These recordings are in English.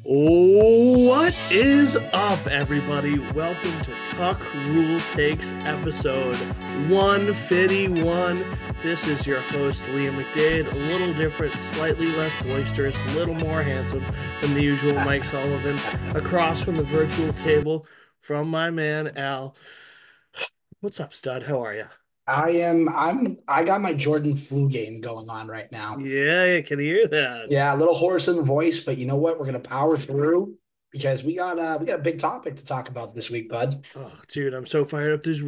What is up, everybody? Welcome to Tuck Rule Takes episode 151. This is your host, Liam McDade. A little different, slightly less boisterous, a little more handsome than the usual Mike Sullivan. Across from the virtual table from my man, Al. What's up, stud? How are you? I got my Jordan flu game going on right now. Yeah, I can hear that. Yeah, a little hoarse in the voice, but you know what? We're gonna power through because we got a big topic to talk about this week, bud. Oh, dude, I'm so fired up. There's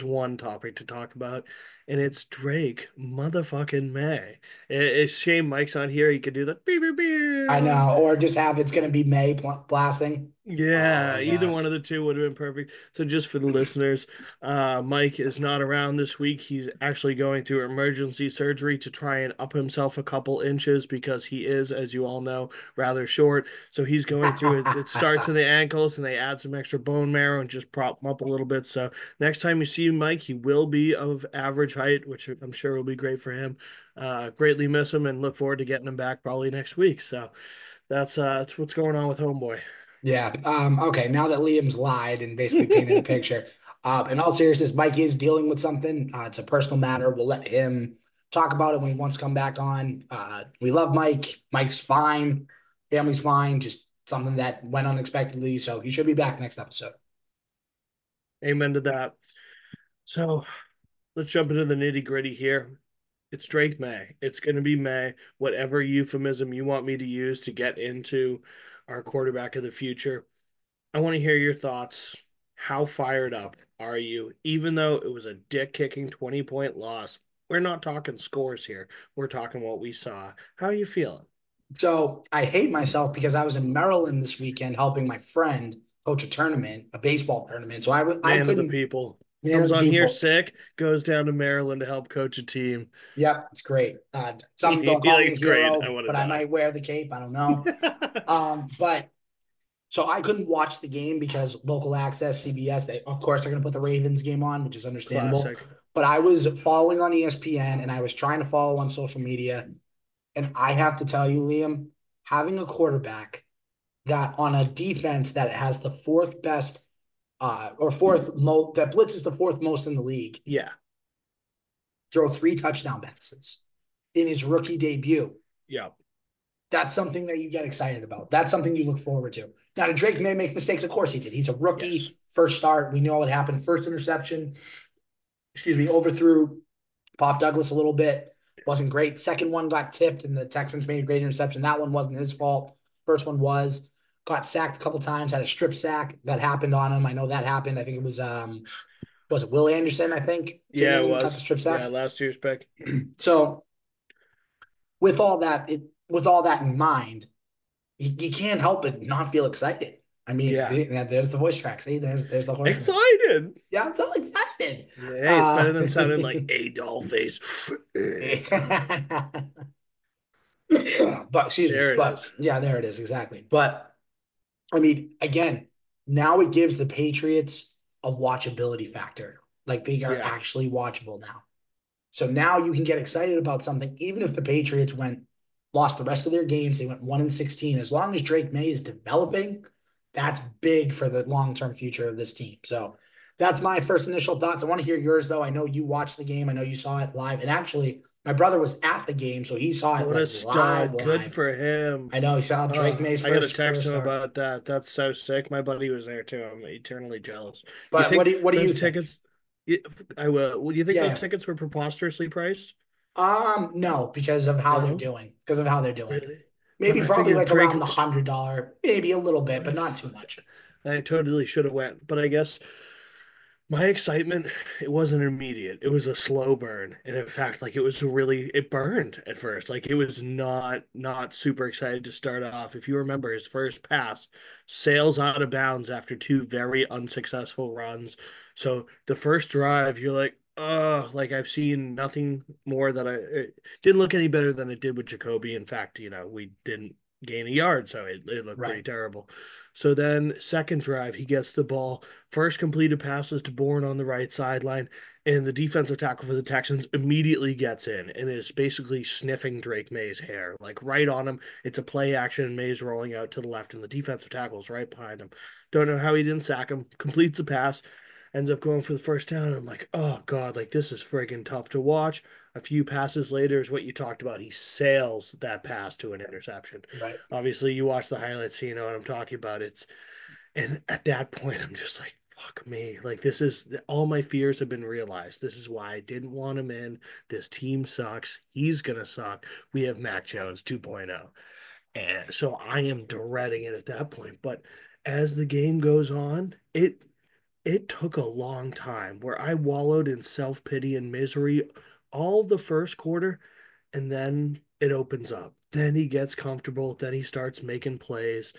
one topic to talk about, and it's Drake motherfucking May. It's shame Mike's on here. He could do the beep, beep, I beep. know, or just have it's gonna be May blasting. Oh Yeah, my either one gosh. of the two would have been perfect. So just for the listeners, Mike is not around this week. He's actually going through emergency surgery to try and up himself a couple inches because he is, as you all know, rather short. So he's going through it. It starts in the ankles and they add some extra bone marrow and just prop him up a little bit. So next time you see Mike, he will be of average height, which I'm sure will be great for him. Greatly miss him and look forward to getting him back probably next week. So that's what's going on with Homeboy. Yeah. Okay. Now that Liam's lied and basically painted a picture, in all seriousness, Mike is dealing with something. It's a personal matter. We'll let him talk about it when he wants to come back on. We love Mike. Mike's fine. Family's fine. Just something that went unexpectedly. So he should be back next episode. Amen to that. So let's jump into the nitty gritty here. It's Drake May. It's going to be May, whatever euphemism you want me to use to get into our quarterback of the future. I want to hear your thoughts. How fired up are you? Even though it was a dick kicking 20-point loss, we're not talking scores here. We're talking what we saw. How are you feeling? So I hate myself because I was in Maryland this weekend helping my friend coach a tournament, a baseball tournament. So I Man of the couldn't, people. man of Comes the on here people. sick, goes down to Maryland to help coach a team. Yep, it's great. Some don't call me a It's great. I hero, want to but I die. might wear the cape. I don't know. But so I couldn't watch the game because local access, CBS, they of course they're going to put the Ravens game on, which is understandable. Classic. But I was following on ESPN and I was trying to follow on social media. And I have to tell you, Liam, having a quarterback that on a defense that has the fourth best or fourth most that blitzes the fourth most in the league, Yeah. throw three touchdown passes in his rookie debut. Yeah. That's something that you get excited about. That's something you look forward to. Now, did Drake may make mistakes? Of course he did. He's a Yes. rookie, first start. We know what happened. First interception, overthrew Pop Douglas a little bit. Wasn't great. Second one got tipped, and the Texans made a great interception. That one wasn't his fault. First one was. Got sacked a couple times, had a strip sack that happened on him. I know that happened. I think it was it Will Anderson, I think, came Yeah, in it and got the was. strip Yeah, sack. last year's pick. So with all that in mind, you can't help but not feel excited. I mean, Yeah. there's the voice crack. See, there's the horse noise. Excited. Yeah, I'm so excited. Hey, it's better Uh, than sounding like a doll face. but excuse me. There it But is. yeah, there it is exactly. But I mean, again, now it gives the Patriots a watchability factor. Like they are Yeah. actually watchable now. So now you can get excited about something, even if the Patriots lost the rest of their games, they went 1-16. As long as Drake May is developing, that's big for the long-term future of this team. So that's my first initial thoughts. I want to hear yours though. I know you watched the game. I know you saw it live. And actually, my brother was at the game, so he saw it What a like live, stud. Good live. for him. I know he saw Drake May's I got to first text first him start. about that. That's so sick. My buddy was there too. I'm eternally jealous. You But think what do you those think? tickets? Yeah, I will. Do you think those Yeah. tickets were preposterously priced? No, because of how they're No, doing. Because of how they're doing. really. Maybe But I probably figured like Drake. around the $100, maybe a little bit, What a but not too stud. much. I totally should have went, but I guess my excitement, it wasn't immediate. It was a slow burn. And in fact, like it burned at first. Like it was not super excited to start off. If you remember his first pass, sails out of bounds after two very unsuccessful runs. So the first drive, you're like, oh, like I've seen nothing more that it didn't look any better than it did with Jacoby. In fact, we didn't gain a yard, so it looked pretty Right. terrible. So then, second drive, he gets the ball. First completed passes to Bourne on the right sideline, and the defensive tackle for the Texans immediately gets in and is basically sniffing Drake May's hair, like right on him. It's a play action. May's rolling out to the left, and the defensive tackle's right behind him. Don't know how he didn't sack him. Completes the pass, ends up going for the first down. And I'm like, oh God, like this is friggin' tough to watch. A few passes later is what you talked about. He sails that pass to an interception. Right. Obviously, you watch the highlights, so you know what I'm talking about. And at that point, I'm just like, fuck me. Like this is all my fears have been realized. This is why I didn't want him in. This team sucks. He's gonna suck. We have Mac Jones 2.0. And so I am dreading it at that point. But as the game goes on, it took a long time where I wallowed in self pity and misery all the first quarter, and then it opens up. Then he gets comfortable. Then he starts making plays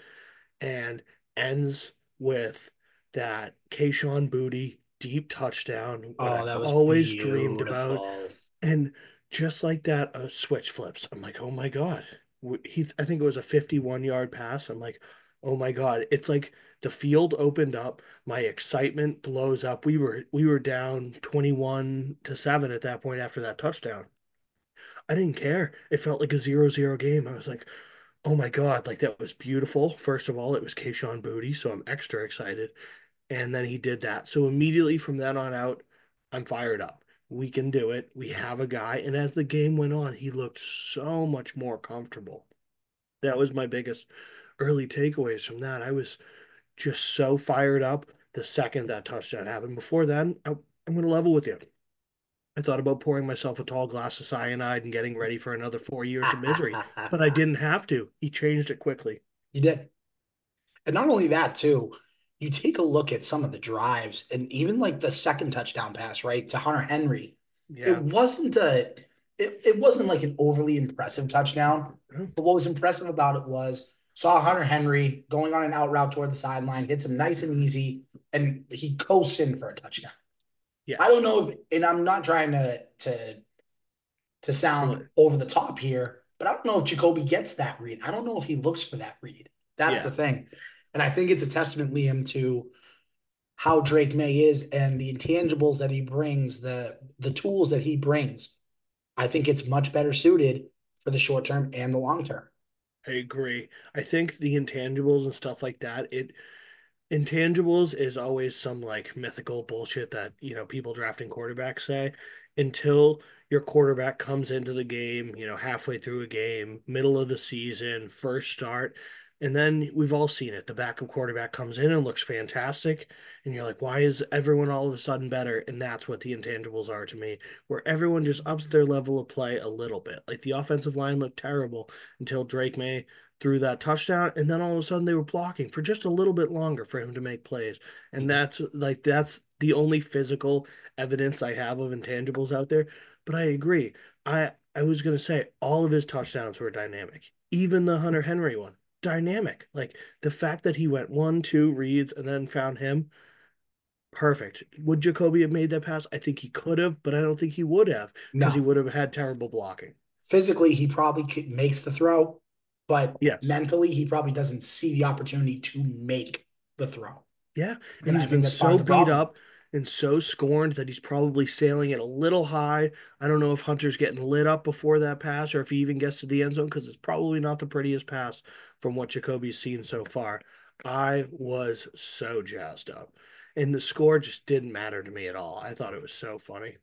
and ends with that Kayshawn Booty deep touchdown, what Oh, I've that was always dreamed about. beautiful. And just like that, a switch flips. I'm like, oh my God. I think it was a 51-yard pass. I'm like, oh my God. It's like the field opened up. My excitement blows up. We were down 21-7 at that point after that touchdown. I didn't care. It felt like a 0-0 game. I was like, oh my God, like that was beautiful. First of all, it was Kayshawn Booty, so I'm extra excited. And then he did that. So immediately from then on out, I'm fired up. We can do it. We have a guy. And as the game went on, he looked so much more comfortable. That was my biggest early takeaways from that. I was just so fired up the second that touchdown happened. Before then, I'm going to level with you. I thought about pouring myself a tall glass of cyanide and getting ready for another 4 years of misery, but I didn't have to. He changed it quickly. You did. And not only that, too, you take a look at some of the drives and even like the second touchdown pass, right, to Hunter Henry. It Yeah. wasn't a it wasn't like an overly impressive touchdown. But what was impressive about it was saw Hunter Henry going on an out route toward the sideline, hits him nice and easy, and he coasts in for a touchdown. I don't Yes. know if, and I'm not trying to sound Well, over the top here, but I don't know if Jacoby gets that read. I don't know if he looks for that read. That's yeah, the thing. And I think it's a testament, Liam, to how Drake May is and the intangibles that he brings, the tools that he brings. I think it's much better suited for the short term and the long term. I agree. I think the intangibles and stuff like that, it intangibles is always some like mythical bullshit that, people drafting quarterbacks say until your quarterback comes into the game, halfway through a game, middle of the season, first start. And then we've all seen it. The backup quarterback comes in and looks fantastic. And you're like, why is everyone all of a sudden better? And that's what the intangibles are to me, where everyone just ups their level of play a little bit. Like the offensive line looked terrible until Drake May threw that touchdown, and then all of a sudden they were blocking for just a little bit longer for him to make plays. And Mhm. that's the only physical evidence I have of intangibles out there. But I agree. I was gonna say all of his touchdowns were dynamic. Even the Hunter Henry one, dynamic. Like the fact that he went one, two reads and then found him, perfect. Would Jacoby have made that pass? I think he could have, but I don't think he would have because he No, would have had terrible blocking. physically, he probably makes the throw, but Yes. mentally, he probably doesn't see the opportunity to make the throw. Yeah, and And I he's think been that's part of so the beat problem. up and so scorned that he's probably sailing it a little high. I don't know if Hunter's getting lit up before that pass or if he even gets to the end zone because it's probably not the prettiest pass from what Jacoby's seen so far. I was so jazzed up. And the score just didn't matter to me at all. I thought it was so funny.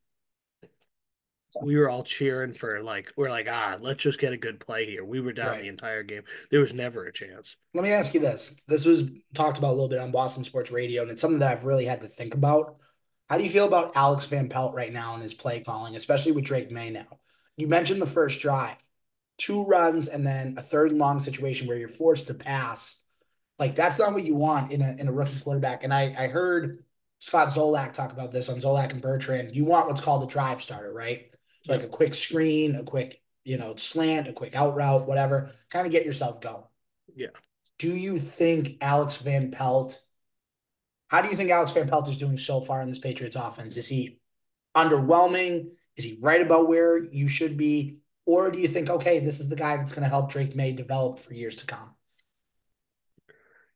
We were all cheering for we're like, let's just get a good play here. We were down Right. the entire game. There was never a chance. Let me ask you this. This was talked about a little bit on Boston Sports Radio, and it's something that I've really had to think about. How do you feel about Alex Van Pelt right now and his play calling, especially with Drake May now? You mentioned the first drive, two runs, and then a third and long situation where you're forced to pass. Like that's not what you want in a rookie quarterback. And I heard Scott Zolak talk about this on Zolak and Bertrand. You want what's called a drive starter, right? So like Yep. a quick screen, a quick, slant, a quick out route, whatever. Kind of get yourself going. Yeah. Do you think Alex Van Pelt? How do you think Alex Van Pelt is doing so far in this Patriots offense? Is he underwhelming? Is he right about where you should be? Or do you think, okay, this is the guy that's going to help Drake May develop for years to come?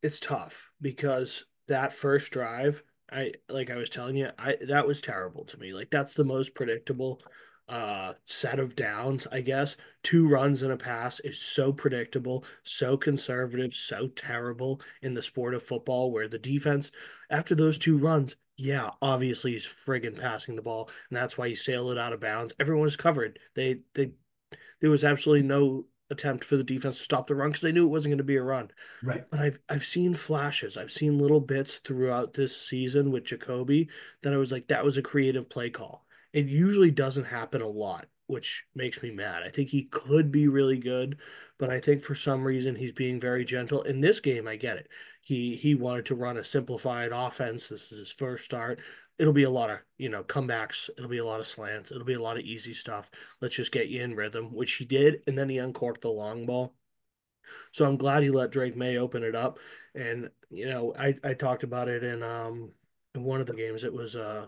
It's tough because that first drive, I was telling you, I that was terrible to me. Like that's the most predictable set of downs, I guess. Two runs and a pass is so predictable, so conservative, so terrible in the sport of football where the defense after those two runs, yeah, obviously he's friggin' passing the ball, and that's why he sailed it out of bounds. Everyone was covered. They there was absolutely no attempt for the defense to stop the run because they knew it wasn't going to be a run. Right. But I've seen flashes. I've seen little bits throughout this season with Jacoby that I was like, that was a creative play call. It usually doesn't happen a lot, which makes me mad. I think he could be really good, but I think for some reason he's being very gentle. In this game, I get it. He wanted to run a simplified offense. This is his first start. It'll be a lot of, comebacks. It'll be a lot of slants. It'll be a lot of easy stuff. Let's just get you in rhythm, which he did, and then he uncorked the long ball. So I'm glad he let Drake May open it up. And I talked about it in one of the games. It was a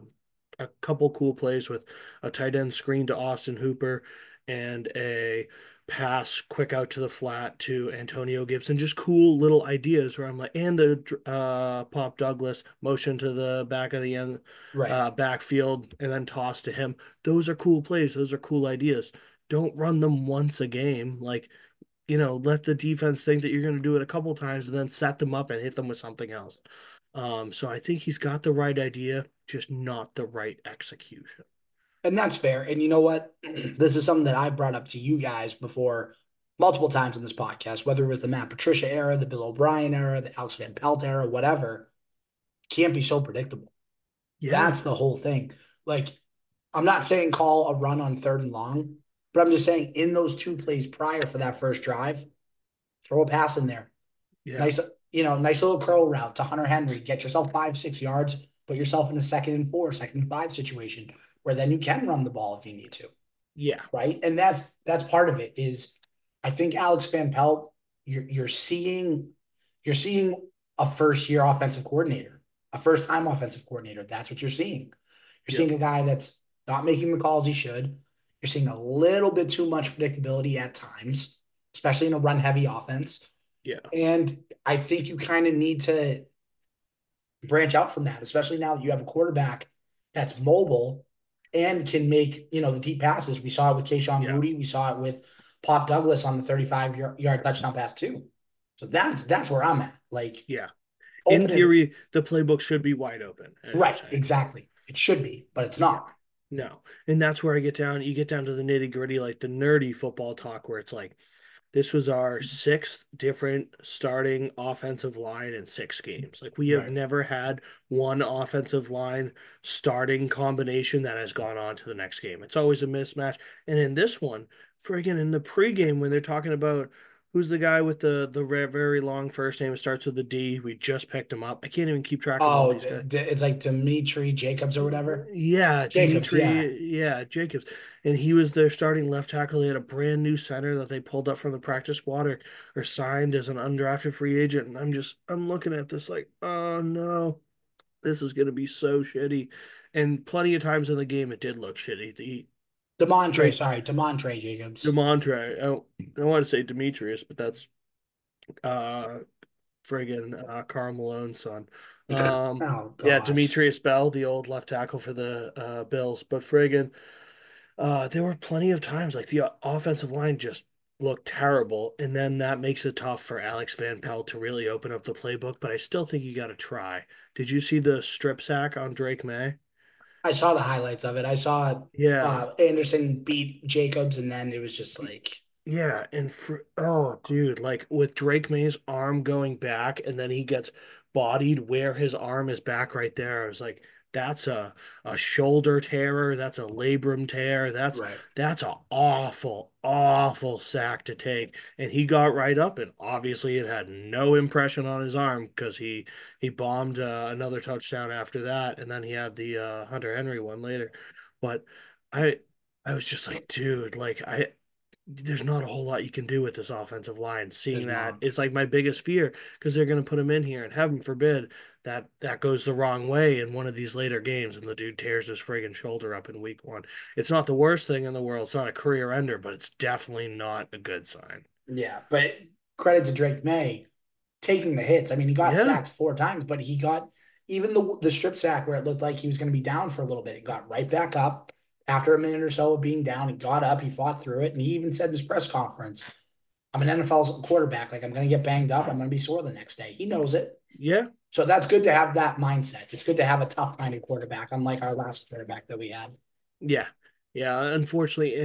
couple cool plays with a tight end screen to Austin Hooper and a pass quick out to the flat to Antonio Gibson. Just cool little ideas where I'm like, and the Pop Douglas motion to the back of the end Right. backfield and then toss to him. Those are cool plays. Those are cool ideas. Don't run them once a game. Like let the defense think that you're going to do it a couple times and then set them up and hit them with something else. So I think he's got the right idea, just not the right execution. And that's fair. And you know what? This is something that I brought up to you guys before multiple times in this podcast, whether it was the Matt Patricia era, the Bill O'Brien era, the Alex Van Pelt era, whatever. Can't be so predictable. Yeah, That's the whole thing. Like, I'm not saying call a run on third and long, but I'm just saying in those two plays prior for that first drive, throw a pass in there. yeah, Nice, nice little curl route to Hunter Henry. Get yourself 5, 6 yards, put yourself in a 2nd and 4, 2nd and 5 situation where then you can run the ball if you need to, yeah, right? And that's part of it is I think Alex Van Pelt, you're seeing a first year offensive coordinator, a first time offensive coordinator. That's what you're seeing. You're yep, seeing a guy that's not making the calls he should. You're seeing a little bit too much predictability at times, especially in a run heavy offense. yeah, And I think you kind of need to branch out from that, especially now that you have a quarterback that's mobile and can make, the deep passes. We saw it with Keyshawn yeah, Moody. We saw it with Pop Douglas on the 35-yard touchdown pass too. So that's where I'm at. Like yeah. In open it. theory, the playbook should be wide open, as you're Right, saying. exactly. It should be, but it's Yeah. not. No. And that's where you get down to the nitty gritty, like the nerdy football talk where it's like, this was our sixth different starting offensive line in 6 games. Like we have Right. never had one offensive line starting combination that has gone on to the next game. It's always a mismatch. And in this one, friggin' in the pregame when they're talking about who's the guy with the very long first name, it starts with a D. We just picked him up. I can't even keep track of all Oh, these guys. it's like Dimitri Jacobs or whatever. Yeah, Jacobs, yeah. Dimitri. Yeah, Jacobs, and he was their starting left tackle. They had a brand new center that they pulled up from the practice squad or signed as an undrafted free agent. And I'm looking at this like, oh no, this is gonna be so shitty. And plenty of times in the game, it did look shitty. The Demontre, Drake sorry, Demontre Jacobs. Demontre. I want to say Demetrius, but that's uh friggin' Carl Malone's son. Oh Yeah, gosh. Demetrius Bell, the old left tackle for the Bills, but friggin'. There were plenty of times like the offensive line just looked terrible, and then that makes it tough for Alex Van Pelt to really open up the playbook. But I still think you got to try. Did you see the strip sack on Drake May? I saw the highlights of it. I saw Yeah, Anderson beat Jacobs, and then it was just like, yeah, and oh, dude, like with Drake May's arm going back, and then he gets bodied where his arm is back right there. I was like, that's a shoulder tear, that's a labrum tear, right. that's an awful, awful sack to take. And he got right up, and obviously it had no impression on his arm because he bombed another touchdown after that, and then he had the Hunter Henry one later. But I I was just like, dude, like there's not a whole lot you can do with this offensive line. Seeing There's that not. is like my biggest fear because they're going to put him in here, and heaven forbid that goes the wrong way in one of these later games, and the dude tears his friggin' shoulder up in week 1. It's not the worst thing in the world. It's not a career ender, but it's definitely not a good sign. Yeah, but credit to Drake May taking the hits. I mean, he got Yeah, sacked 4 times, but he got even the strip sack where it looked like he was going to be down for a little bit. He got right back up after a minute or so of being down. He got up, he fought through it, and he even said in his press conference, "I'm an NFL quarterback. Like I'm going to get banged up. I'm going to be sore the next day." He knows it. yeah, So that's good to have that mindset. It's good to have a tough-minded quarterback, unlike our last quarterback that we had. yeah, yeah. Unfortunately,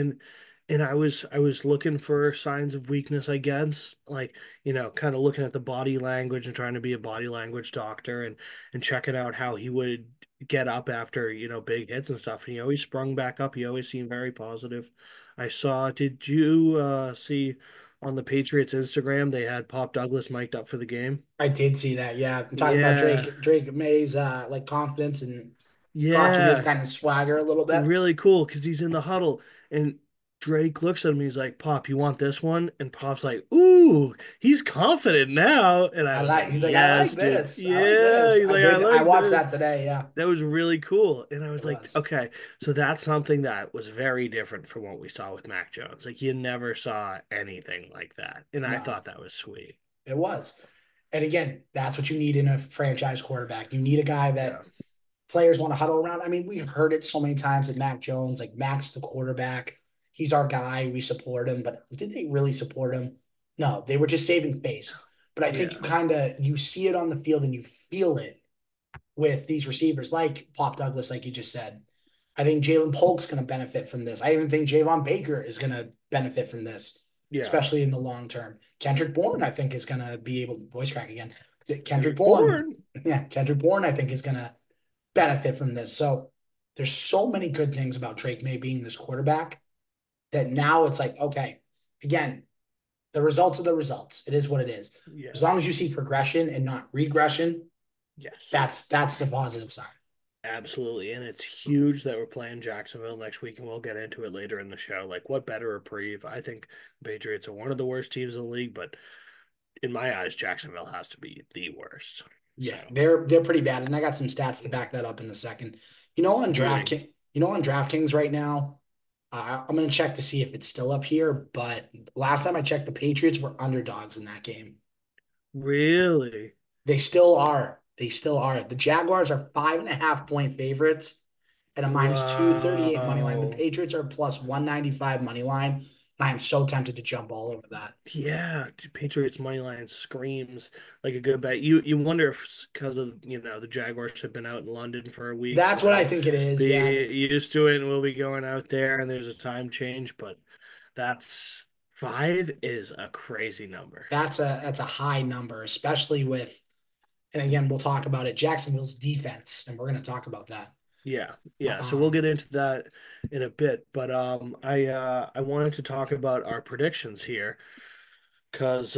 and I was looking for signs of weakness, I guess, like kind of looking at the body language and trying to be a body language doctor and checking out how he would get up after big hits and stuff. And he always sprung back up. He always seemed very positive. I saw. Did you see on the Patriots Instagram they had Pop Douglas mic'd up for the game? I did see that. Yeah, I'm talking about Yeah, Drake May's like confidence and talking his yeah. kind of swagger a little bit. Really cool because he's in the huddle and Drake looks at him. He's like, "Pop, you want this one?" And Pop's like, "Ooh, he's confident now." And I I was like. like, He's like, I like "Yes, dude. this. I like Yeah." this. He's I like, "I did. I like watched this." that today. Yeah, That was really cool. And I it was like, was. "Okay, so that's something that was very different from what we saw with Mac Jones. Like you never saw anything like that." And I No, thought that was sweet. it was. And again, that's what you need in a franchise quarterback. You need a guy Yeah, that players want to huddle around. I mean, we've heard it so many times with Mac Jones. Like Mac's the quarterback. He's our guy. We support him. But did they really support him? No, they were just saving face. But I think you yeah, kind of you see it on the field and you feel it with these receivers like Pop Douglas, like you just said. I think Jalen Polk's going to benefit from this. I even think Javon Baker is going to benefit from this, yeah. especially in the long term. Kendrick Bourne, I think, is going to be able to voice crack again. Kendrick Kendrick Bourne, Bourne. yeah, Kendrick Bourne, I think, is going to benefit from this. So there's so many good things about Drake May being this quarterback that now it's like, okay, again, the results are the results. It is what it is. As Yeah. long as you see progression and not regression, Yes. that's the positive sign. Absolutely. And it's huge that we're playing Jacksonville next week, and we'll get into it later in the show. Like, what better reprieve? I think the Patriots are one of the worst teams in the league, but in my eyes, Jacksonville has to be the worst. Yeah, So, they're pretty bad, and I got some stats to back that up in a second. On viewing. DraftKings right now, I'm gonna check to see if it's still up here. But last time I checked, the Patriots were underdogs in that game. Really? They still are. They still are. The Jaguars are 5.5 point favorites at a minus 238 money line. The Wow. Patriots are plus 195 money line. And I am so tempted to jump all over that. Yeah, Patriots money line screams like a good bet. You wonder if it's because of the Jaguars have been out in London for a week, so That's what I they'll think it is. Yeah, be used to it, and we'll be going out there, and there's a time change. But that's 5 is a crazy number. that's a high number, especially with. And again, we'll talk about it. Jacksonville's defense, and we're going to talk about that. Yeah, yeah. So we'll Um, get into that in a bit, but I wanted to talk about our predictions here because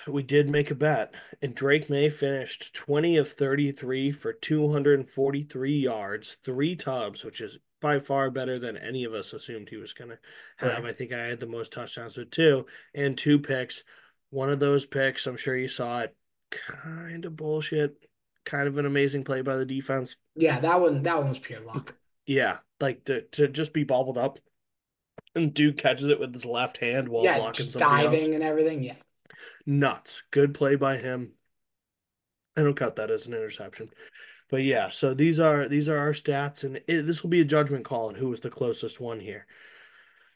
we did make a bet, and Drake May finished 20 of 33 for 243 yards, 3 tubs, which is by far better than any of us assumed he was going to have. I correct. think I had the most touchdowns with 2 and 2 picks. One of those picks, I'm sure you saw it, kind of bullshit, kind of an amazing play by the defense. Yeah, that one was pure luck. Yeah, like to just be bobbled up and dude catches it with his left hand while Yeah, blocking just somebody else. diving and everything. Yeah, Nuts. Good play by him. I don't count that as an interception. But yeah, so these are our stats, and this will be a judgment call on who was the closest one here.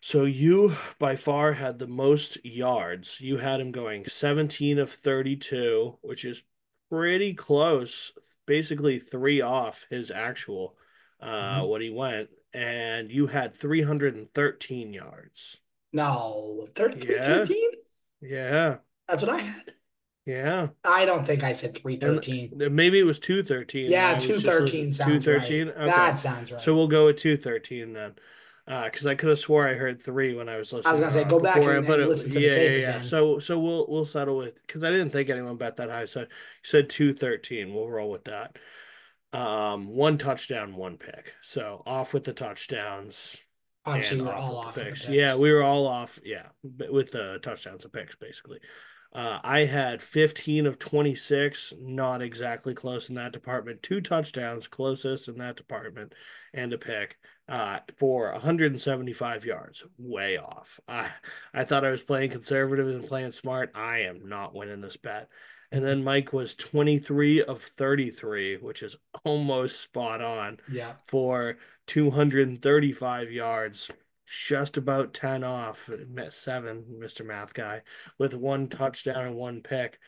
So you by far had the most yards. You had him going 17 of 32, which is pretty close, basically 3 off his actual Mhm. what he went, and you had 313 yards. No, Yeah, 313. yeah, That's what I had. yeah. I don't think I said And 313. maybe it was 213 and Yeah, I was just listening 213 sounds right. 213. Okay. That sounds So right. we'll go with 213 then. Because I could have swore I heard 3 when I was I was listening gonna say go back before, but and listen to the yeah, yeah, tape yeah. again. So we'll settle with because I didn't think anyone bet that high. So you said 213. We'll roll with that. 1 touchdown, 1 pick. So off with the touchdowns. Obviously, and we were off all with the off with the picks. Yeah, picks. we were all off. Yeah, with the touchdowns and picks, basically. I had 15 of 26, not exactly close in that department. Two touchdowns, closest in that department, and a pick for 175 yards. Way off. I thought I was playing conservative and playing smart. I am not winning this bet. And Mhm. then Mike was 23 of 33, which is almost spot on Yeah. for 235 yards, just about 10 off, seven, Mr. Math Guy, with one touchdown and one pick.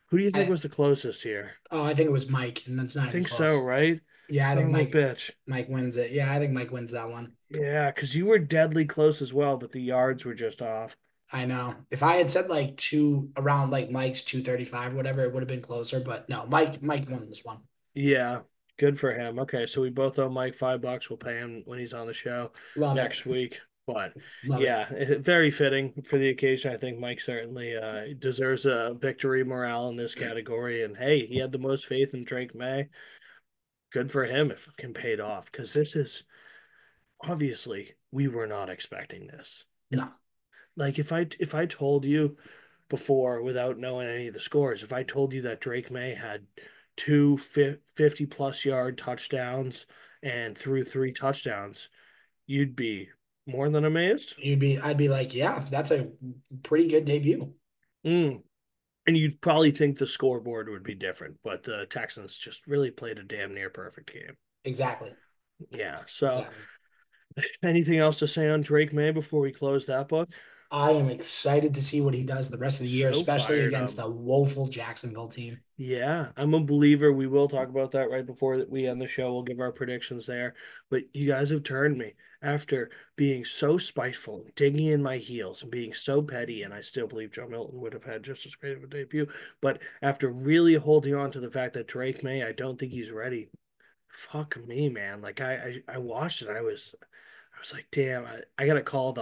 Who do you think I was the closest here? I think it was Mike, and it's I not even think so, close. right? Yeah, I Son think of a bitch. Mike wins it. Yeah, I think Mike wins that one. Yeah, because you were deadly close as well, but the yards were just off. I know. If I had said like two around like Mike's 235, whatever, it would have been closer. But no, Mike won this one. Yeah, good for him. Okay, so we both owe Mike $5. We'll pay him when he's on the show Love it. next week. But Love it. yeah, very fitting for the occasion. I think Mike certainly deserves a victory morale in this category. And hey, he had the most faith in Drake May. Good for him if it can paid off because this is obviously we were not expecting this. No, Like if I told you before without knowing any of the scores, if I told you that Drake May had two 50 plus yard touchdowns and threw three touchdowns, you'd be more than amazed. I'd be like, yeah, that's a pretty good debut. Mm. And you'd probably think the scoreboard would be different, but the Texans just really played a damn near perfect game. Exactly. Yeah. So, Exactly. anything else to say on Drake May before we close that book? I am excited to see what he does the rest of the year, So especially fired against up. a woeful Jacksonville team. Yeah, I'm a believer. We will talk about that right before we end the show. We'll give our predictions there. But you guys have turned me after being so spiteful, digging in my heels, and being so petty. And I still believe Joe Milton would have had just as great of a debut. But after really holding on to the fact that Drake May, I don't think he's ready. Fuck me, man. Like I watched it. I was like, damn, I gotta call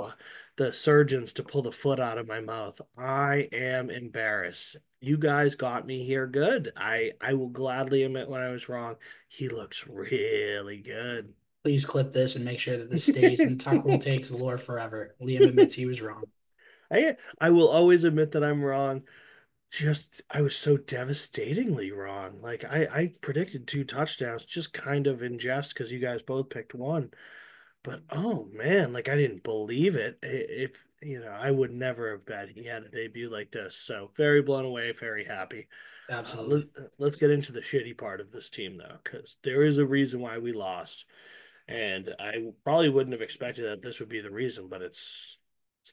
the surgeons to pull the foot out of my mouth. I am embarrassed. You guys got me here good. I will gladly admit when I was wrong. He looks really good. Please clip this and make sure that this stays in Tuck Rule Takes lore forever. Liam admits he was wrong. I will always admit that I'm wrong. Just I was so devastatingly wrong. Like I predicted two touchdowns just kind of in jest because you guys both picked one. But oh man, like I didn't believe it. If I would never have bet he had a debut like this. So very blown away, very happy. Uh, let, Absolutely. let's get into the shitty part of this team though, because there is a reason why we lost, and I probably wouldn't have expected that this would be the reason, but it's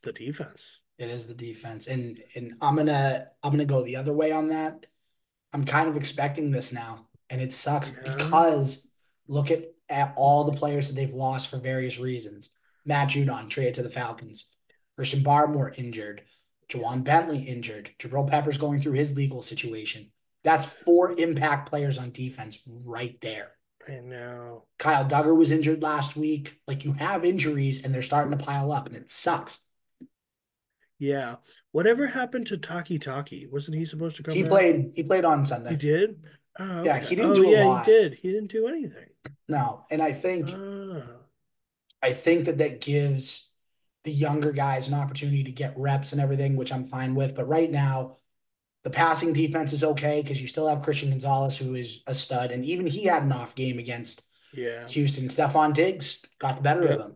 the defense. It is the defense. And I'm gonna go the other way on that. I'm kind of expecting this now, and it sucks Yeah, because look at all the players that they've lost for various reasons. Matt Judon traded to the Falcons. Christian Barmore injured. Jawan Bentley injured. Jabril Peppers going through his legal situation. That's four impact players on defense right there. I know. Kyle Duggar was injured last week. Like you have injuries and they're starting to pile up, and it sucks. Yeah, whatever happened to Taki Taki? Wasn't he supposed to come He back? played. He played on He Sunday. did. Oh, Yeah, okay. he didn't Oh, do a yeah, he lot. did. He didn't do anything. No, and Ah, I think that that gives the younger guys an opportunity to get reps and everything, which I'm fine with. But right now, the passing defense is okay because you still have Christian Gonzalez, who is a stud, and even he had an off game against yeah. Houston. Stephon Diggs got the better of Yep. him.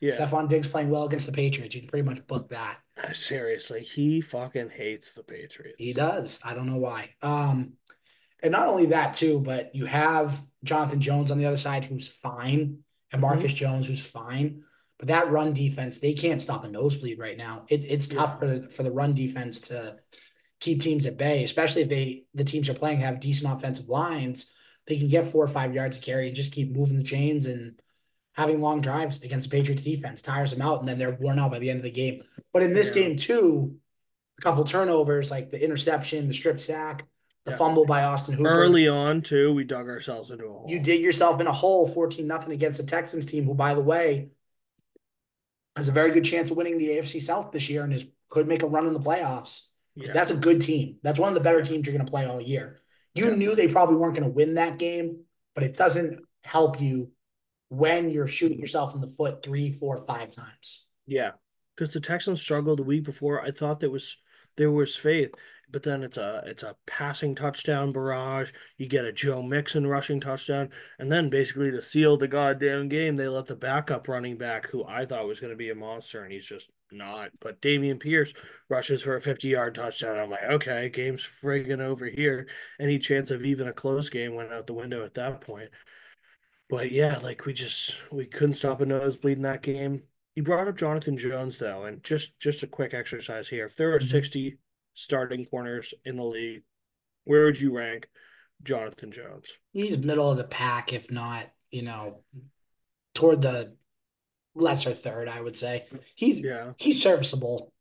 Yeah. Stephon Diggs playing well against the Patriots. You can pretty much book that. Seriously, he fucking hates the He Patriots. does. I don't know why. And not only that too, but you have Jonathan Jones on the other side who's fine, and Marcus Hmm. Jones who's fine. But that run defense, they can't stop a nosebleed right now. It's tough Yeah. for the run defense to keep teams at bay, especially if the teams are playing have decent offensive lines. They can get 4 or 5 yards to carry and just keep moving the chains and having long drives against the Patriots defense tires them out, and then they're worn out by the end of the game. But in this Yeah. game too, a couple turnovers like the interception, the strip sack, the Yeah. fumble by Austin Hooper. Early on, too, we dug ourselves into a You hole. dig yourself in a hole 14-0 against the Texans team, who, by the way, has a very good chance of winning the AFC South this year and could make a run in the playoffs. Like Yeah. that's a good team. That's one of the better Yeah. teams you're going to play all year. You Yeah. knew they probably weren't going to win that game, but it doesn't help you when you're shooting yourself in the foot three, four, five times. Yeah, because the Texans struggled the week before. I thought there was faith, but then it's a passing touchdown barrage. You get a Joe Mixon rushing touchdown, and then basically to seal the goddamn game, they let the backup running back, who I thought was going to be a monster, and he's just not. But Damian Pierce rushes for a 50-yard touchdown. I'm like, okay, game's friggin' over here. Any chance of even a close game went out the window at that point. But yeah, like we couldn't stop a nosebleed in that game. You brought up Jonathan Jones though, and just a quick exercise here. If there are Mhm. 60 starting corners in the league, where would you rank Jonathan Jones? He's middle of the pack, if not, toward the lesser third, I would say. He's Yeah, he's serviceable.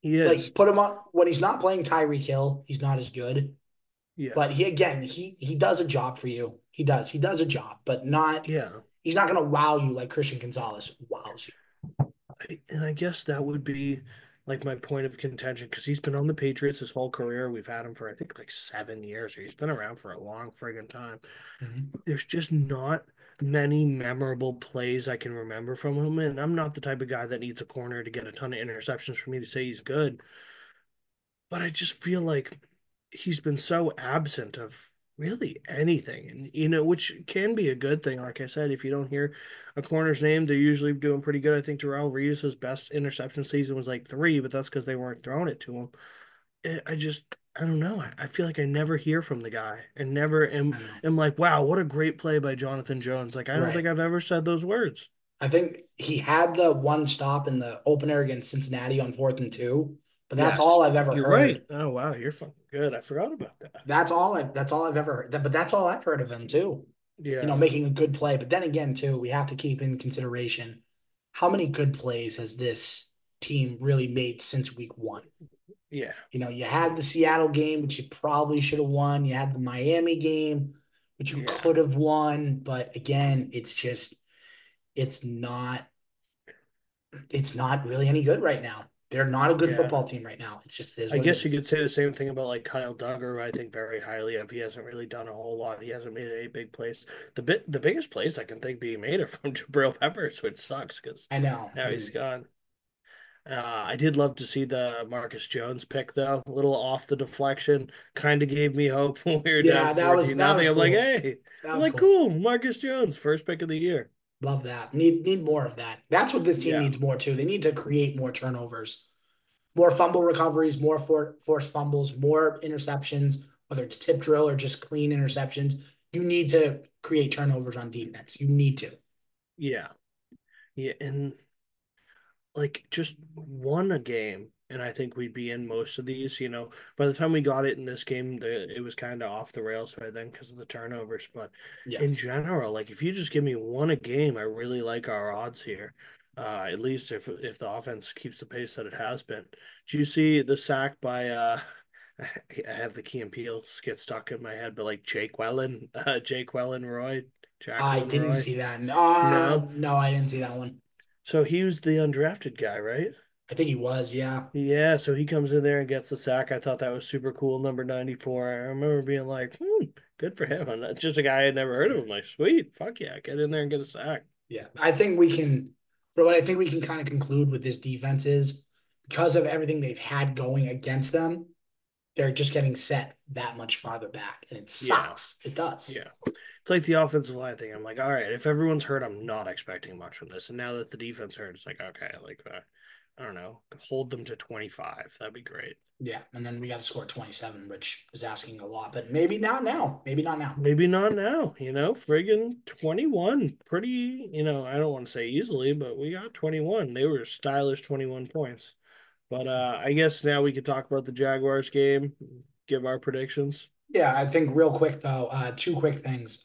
he is. Like put him on when he's not playing Tyreek Hill, he's not as good. Yeah, But he does a job for you. He does a job, but not yeah. he's not gonna wow you like Christian Gonzalez wows you. And I guess that would be like my point of contention because he's been on the Patriots his whole career. We've had him for I think like 7 years, or he's been around for a long friggin' time. Mhm. There's just not many memorable plays I can remember from him. And I'm not the type of guy that needs a corner to get a ton of interceptions for me to say he's good. But I just feel like he's been so absent of really anything. And, which can be a good thing. Like I said, if you don't hear a corner's name, they're usually doing pretty good. I think Darrell Reeves' best interception season was like three, but that's because they weren't throwing it to him. I don't know. I feel like I never hear from the guy and never am, I know. am like, wow, what a great play by Jonathan Jones. Like, I don't think Right. I've ever said those words. I think he had the one stop in the opener against Cincinnati on 4th and 2, but that's Yes, all I've ever you're right. heard. Oh, wow, you're fucking good. I forgot about that. That's all I've ever heard. But that's all I've heard of him too. Yeah, Making a good play. But then again, too, we have to keep in consideration how many good plays has this team really made since week 1? yeah, You had the Seattle game, which you probably should have won. You had the Miami game, which you yeah, could have won. But again, it's not it's not really any good right now. They're not a good yeah. football team right now. It's just it is I what it guess you is. could say the same thing about like Kyle Duggar, who I think very highly of. He hasn't really done a whole lot. He hasn't made any big plays. The biggest plays I can think being made are from Jabril Peppers, which sucks because I know. now he's gone. I did love to see the Marcus Jones pick though. A little off the deflection, kind of gave me hope when we were down Yeah, that was 14 that nothing. was I'm like, cool. hey, That I'm was like, cool. cool, Marcus Jones, first pick of the year. Love that. Need more of that. That's what this team Yeah, needs more too. They need to create more turnovers, more fumble recoveries, more forced fumbles, more interceptions, whether it's tip drill or just clean interceptions. You need to create turnovers on defense. You need to. yeah, yeah, and like just won a game, and I think we'd be in most of these. By the time we got it in this game, it was kind of off the rails by then because of the turnovers. But Yeah. in general, like if you just give me one a game, I really like our odds here. At least if the offense keeps the pace that it has been. Did you see the sack by I have the Key and Peele skit stuck in my head, but like Jake Wellen Roy, I Jacqueline didn't Roy? see that. No. No, I didn't see that one. So he was the undrafted guy, right? I think he was, yeah. Yeah, so he comes in there and gets the sack. I thought that was super cool, number 94. I remember being like, good for him. And that's just a guy I had never heard of. I'm like, sweet, fuck yeah, get in there and get a sack. Yeah. But what I think we can kind of conclude with this defense is because of everything they've had going against them, they're just getting set that much farther back. And it Yeah, sucks. It does. yeah. It's like the offensive line thing. I'm like, all right, if everyone's hurt, I'm not expecting much from this. And now that the defense hurt, it's like, okay, like, I don't know, hold them to 25. That'd be great. Yeah. And then we got to score 27, which is asking a lot, but maybe not now. Maybe not now. Maybe not now, friggin' 21. Pretty, I don't want to say easily, but we got 21. They were stylish 21 points. But I guess now we could talk about the Jaguars game, give our predictions. Yeah, I think real quick though, two quick things.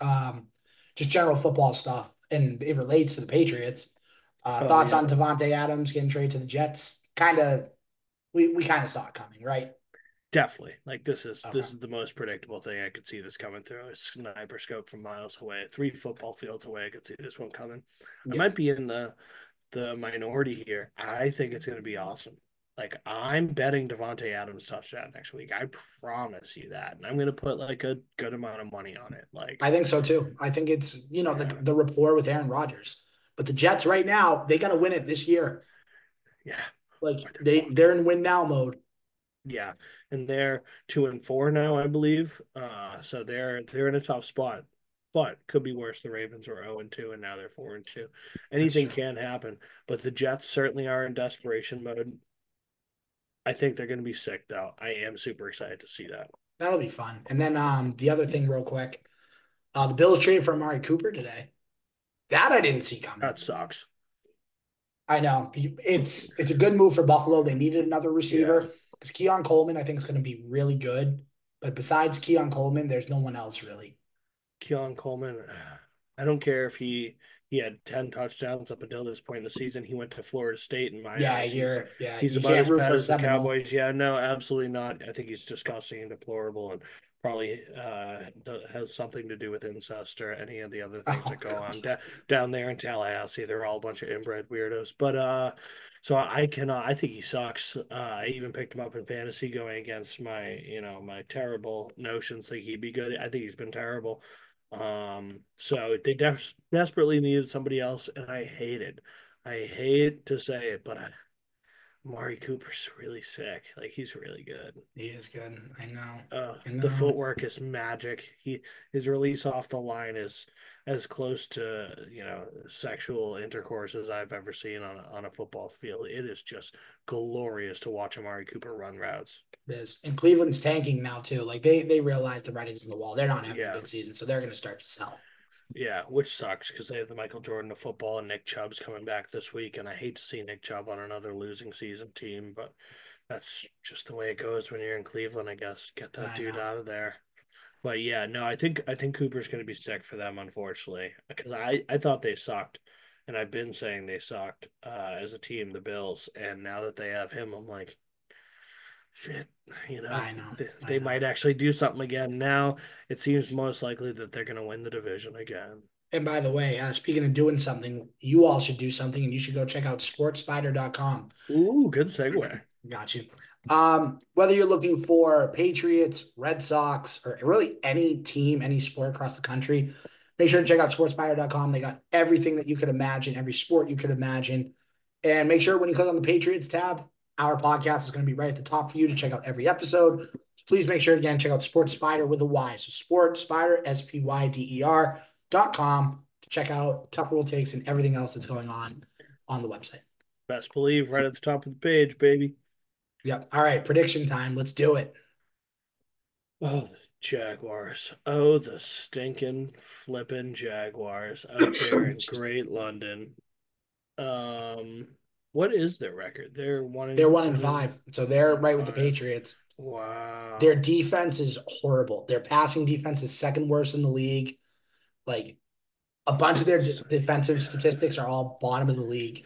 Just general football stuff, and it relates to the Patriots. Oh Thoughts on yeah, Devontae Adams getting traded to the Jets? We kind of saw it coming, right? definitely. Like this is Okay. this is the most predictable thing I could see this coming through. A sniper scope from miles away, 3 football fields away. I could see this one coming. I Yeah. might be in the minority here. I think it's going to be awesome. Like I'm betting Devontae Adams touchdown next week. I promise you that. And I'm gonna put like a good amount of money on it. Like, I think so too. I think it's, yeah, the rapport with Aaron Rodgers. But the Jets right now, they got to win it this year. yeah. Like Or they're they're fucked. in win now mode. Yeah. And they're 2-4 now, I believe. So they're in a tough spot. But could be worse. The Ravens were 0-2 and now they're 4-2. That's Anything true. can happen. But the Jets certainly are in desperation mode. I think they're gonna be sick though. I am super excited to see that. That'll be fun. And then the other thing real quick, the Bills traded for Amari Cooper today. That I didn't see coming. That sucks. I know. It's a good move for Buffalo. They needed another Yeah. receiver because Keon Coleman, I think, is going to be really good. But besides Keon Coleman, there's no one else really. Keon Coleman, I don't care if he had 10 touchdowns up until this point in the season. He went to Florida State in my eyes. He's You about can't as root bad for a as the Seminole. Cowboys. Yeah, no, absolutely not. I think he's disgusting and deplorable and probably has something to do with incest or any of the other things Oh that go on God. down there in Tallahassee. They're all a bunch of inbred weirdos. But so I cannot. I think he sucks. I even picked him up in fantasy going against my terrible notions. Think he'd be good. I think he's been terrible. So they desperately needed somebody else, and I hate to say it, but Amari Cooper's really sick. Like he's really good. He is good. I know. I The know. footwork is magic. His release off the line is as close to sexual intercourse as I've ever seen on a football field. It is just glorious to watch Amari Cooper run routes. It is. And Cleveland's tanking now too. Like they realize the writing's on the wall. They're not having a Yeah, good season, so they're going to start to sell. yeah, which sucks because they have the Michael Jordan of football and Nick Chubb's coming back this week, and I hate to see Nick Chubb on another losing season team, but that's just the way it goes when you're in Cleveland, I guess. Get that I dude know. out of there. But yeah, no, I think Cooper's going to be sick for them, unfortunately, because I thought they sucked, and I've been saying they sucked as a team, the Bills, and now that they have him, I'm like, shit, I know. I they know. might actually do something again. Now it seems most likely that they're going to win the division again. And by the way, speaking of doing something, you all should do something and you should go check out sportspider.com. Ooh, good segue. Got you. Whether you're looking for Patriots, Red Sox, or really any team, any sport across the country, make sure to check out sportspider.com. They got everything that you could imagine, every sport you could imagine. And make sure when you click on the Patriots tab, our podcast is going to be right at the top for you to check out every episode. So please make sure, again, check out Sports Spider with a Y. So Sports Spider, SPYDER.com to check out Tough Rule Takes and everything else that's going on the website. Best believe right at the top of the page, baby. Yep. All right. Prediction time. Let's do it. Oh, the Jaguars. Oh, the stinking flippin' Jaguars out there in Great London. Um, what is their record? They're one They're and one in one and five. So they're one and right with the five. Patriots. Their Wow. defense is horrible. Their passing defense is second worst in the league. Like a bunch of their So, defensive statistics are all bottom of the league.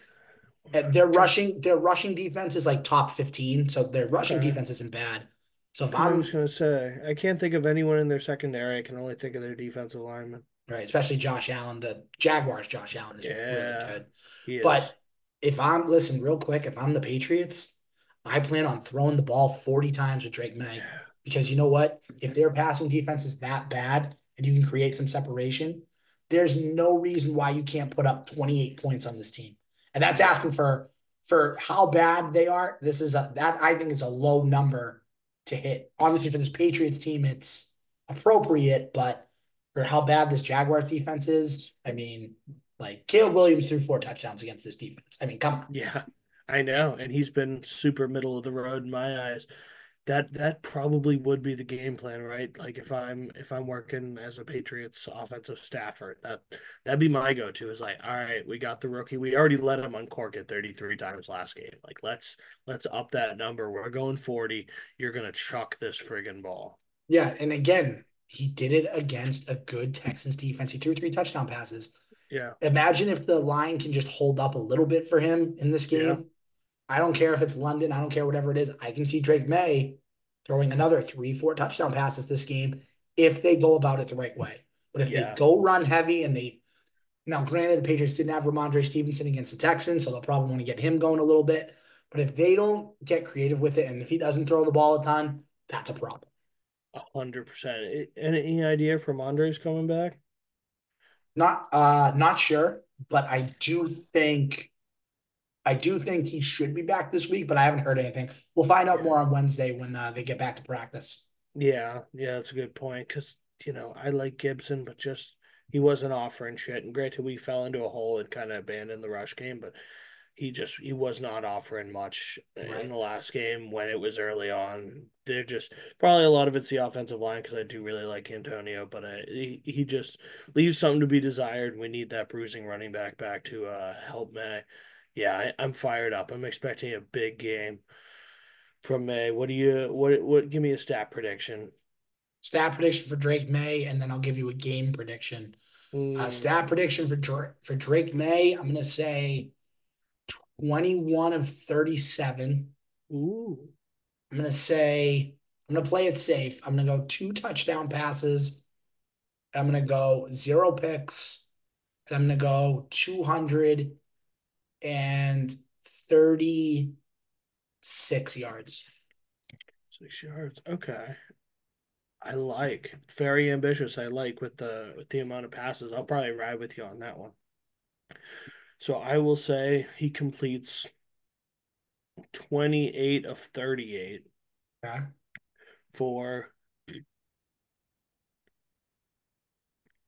And their rushing defense is like top 15. So their rushing okay. defense isn't bad. So if Because I was I'm gonna say I can't think of anyone in their secondary. I can only think of their defensive lineman. right, especially Josh Allen, the Jaguars, Josh Allen is really Yeah, good. he is. But listen, real quick, if I'm the Patriots, I plan on throwing the ball 40 times with Drake May because you know what? If their passing defense is that bad and you can create some separation, there's no reason why you can't put up 28 points on this team. And that's Yeah. asking for how bad they are. That I think is a low number to hit. Obviously, for this Patriots team, it's appropriate, but for how bad this Jaguars defense is, I mean, like Caleb Williams threw 4 touchdowns against this defense. I mean, come on. Yeah, I know, and he's been super middle of the road in my eyes. That probably would be the game plan, right? Like if I'm working as a Patriots offensive staffer, that'd be my go-to is like, all right, we got the rookie. We already let him uncork it 33 times last game. Like let's up that number. We're going 40. You're gonna chuck this friggin' ball. Yeah, and again, he did it against a good Texans defense. He threw 3 touchdown passes. Yeah, Imagine if the line can just hold up a little bit for him in this yeah, game. I don't care if it's London. I don't care whatever it is. I can see Drake May throwing another 3, 4 touchdown passes this game if they go about it the right way. But if they yeah. go run heavy and they now, granted, the Patriots didn't have Ramondre Stevenson against the Texans, so they'll probably want to get him going a little bit. But if they don't get creative with it, and if he doesn't throw the ball a ton, that's a problem. 100%. Any idea from Andres coming back? Not sure, but I do think he should be back this week, but I haven't heard anything. We'll find out Yeah. more on Wednesday when they get back to practice. Yeah, that's a good point. Because, I like Gibson, but just he wasn't offering shit. And granted, we fell into a hole and kind of abandoned the rush game, but he was not offering much in Right. the last game when it was early on. They're just probably a lot of it's the offensive line because I do really like Antonio, but he just leaves something to be desired. We need that bruising running back to help May. Yeah, I'm fired up. I'm expecting a big game from May. What do you what? Give me a stat prediction. Stat prediction for Drake May, and then I'll give you a game prediction. Mm, Stat prediction for Drake May, I'm gonna say 21 of 37. ooh, I'm gonna play it safe. I'm gonna go two touchdown passes. I'm gonna go zero picks, and I'm gonna go 236 yards. 6 yards. Okay. I like very ambitious. I like with the amount of passes. I'll probably ride with you on that one. So I will say he completes 28 of 38 Okay. for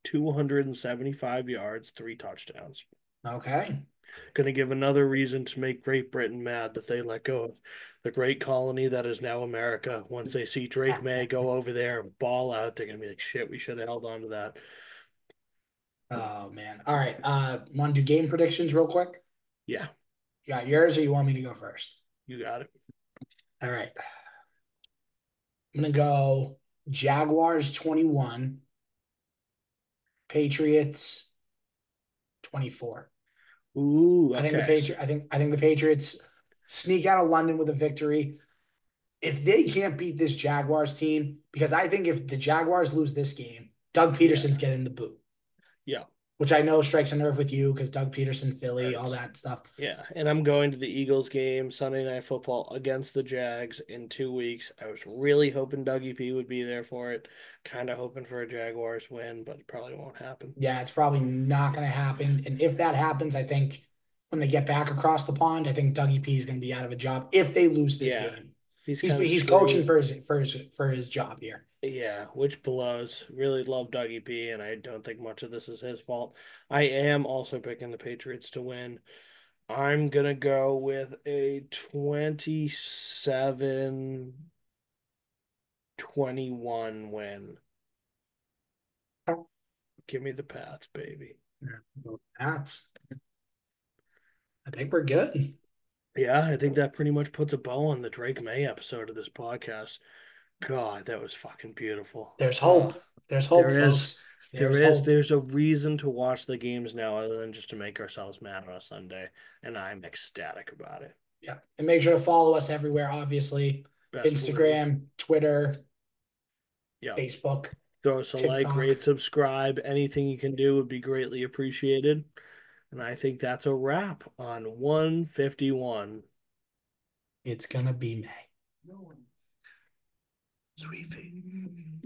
275 yards, 3 touchdowns. Okay. Going to give another reason to make Great Britain mad that they let go of the great colony that is now America. Once they see Drake May go over there and ball out, they're going to be like, shit, we should have held on to that. Oh man. All right. Want to do game predictions real quick? Yeah, You got yours, or you want me to go first? you got it. All right. I'm gonna go Jaguars 21, Patriots 24. Ooh, I think the okay. Patri I think the Patriots sneak out of London with a victory. If they can't beat this Jaguars team, because I think if the Jaguars lose this game, Doug Yeah, Peterson's getting the boot, yeah. which I know strikes a nerve with you because Doug Peterson, Philly, all Hurts. that stuff. Yeah, and I'm going to the Eagles game Sunday Night Football against the Jags in 2 weeks. I was really hoping Dougie P would be there for it. Kind of hoping for a Jaguars win, but it probably won't happen. Yeah, it's probably not going to happen. And if that happens, I think when they get back across the pond, I think Dougie P is going to be out of a job if they lose this Yeah, game. he's He's kind of he's coaching screwed. for his job here. Yeah, which blows. Really love Dougie P, and I don't think much of this is his fault. I am also picking the Patriots to win. I'm gonna go with a 27-21 win. Give me the Pats, baby. That's I think we're good. Yeah, I think that pretty much puts a bow on the Drake May episode of this podcast. God, that was fucking beautiful. There's hope. There's hope, There is, folks. There's hope. there's a reason to watch the games now other than just to make ourselves mad on a Sunday, and I'm ecstatic about it. Yeah. And make sure to follow us everywhere, obviously. Best believe. Instagram, Twitter, Yeah. Facebook, Throw us a like, TikTok. rate, subscribe. Anything you can do would be greatly appreciated. And I think that's a wrap on 151. It's gonna be May. Sweet feet.